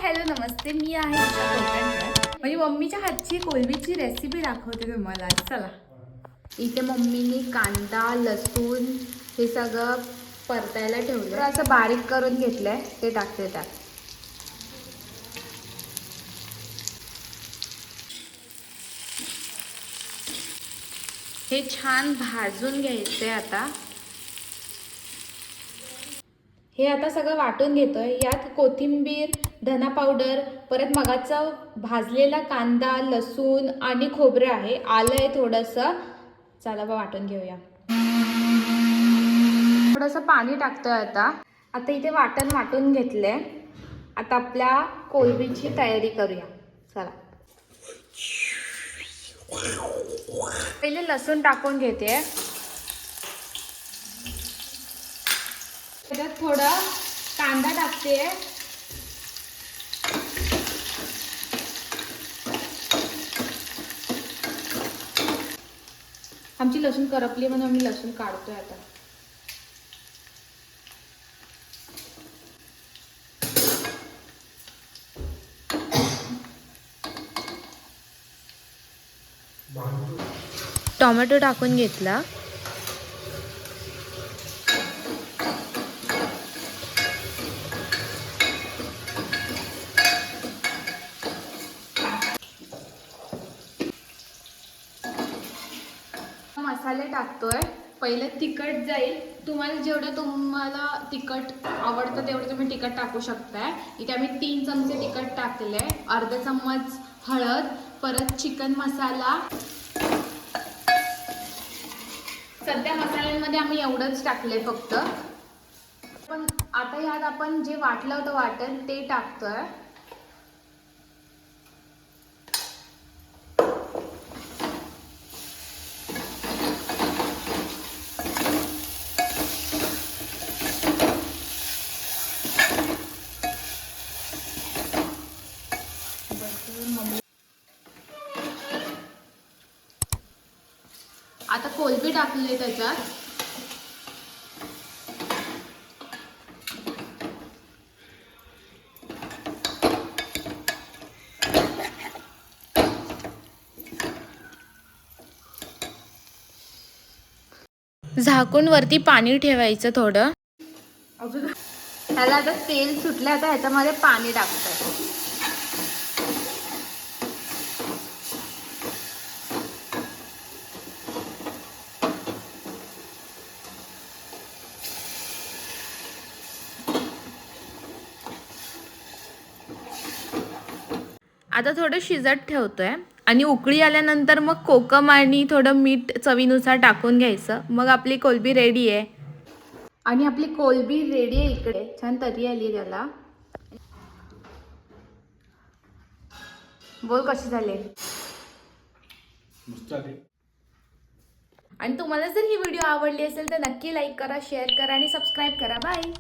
Hello नमस्ते, मी आहे ईशा कोकणकर. म्हणजे मम्मीच्या हातची कोलबीची रेसिपी दाखवते तुम्हाला. चला, इथे मम्मीने कांदा लसूण हे सगळं परतायला ठेवलं, तर असं बारीक करून घेतलंय, ते टाकते त्यात. हे छान भाजून घ्यायचंय. हे आता सगळं वाटून घेतोय. यात कोथिंबीर, धना पावडर, परत मगाचा भाजलेला कांदा लसूण आणि खोबरं आहे, आलं आहे थोडंसं. चला बा वाटून घेऊया. थोडंसं पाणी टाकतोय आता इथे वाटून घेतलंय. आता आपल्या कोलबीची तयारी करूया. चला, पहिले लसूण टाकून घेते. त्याच्यात थोडा कांदा टाकते. आमची लसूण करपली म्हणून आम्ही लसूण काढतोय आता. टोमॅटो टाकून घेतला. मसाले टाकतोय. पहिले तिखट जाईल. तुम्हाला तिखट आवडतं तेवढं तुम्ही तिखट टाकू शकताय. इथे आम्ही 3 चमचे तिखट टाकले, अर्धा चम्मच हळद, परत चिकन मसाला. सध्या मसाल्यांमध्ये आम्ही एवढंच टाकले फक्त. पण आता यात आपण जे वाटलं होतं वाटण ते टाकतोय. आता कोलबी टाकली त्याच्यात. झाकून वरती पाणी ठेवायचं थोडं. ह्याला आता तेल सुटलं. आता ह्याच्यामध्ये पाणी टाकतोय. आता थोडं शिजत ठेवतोय आणि उकळी आल्यानंतर मग कोकम आणि थोडं मीठ चवीनुसार टाकून घ्यायचं. मग आपली कोलबी रेडी आहे. आणि आपली कोलबी रेडी आहे. इकडे छान तरी आली त्याला. बोल कशी झाली. आणि तुम्हाला जर ही व्हिडिओ आवडली असेल तर नक्की लाईक करा, शेअर करा आणि सबस्क्राईब करा. बाय.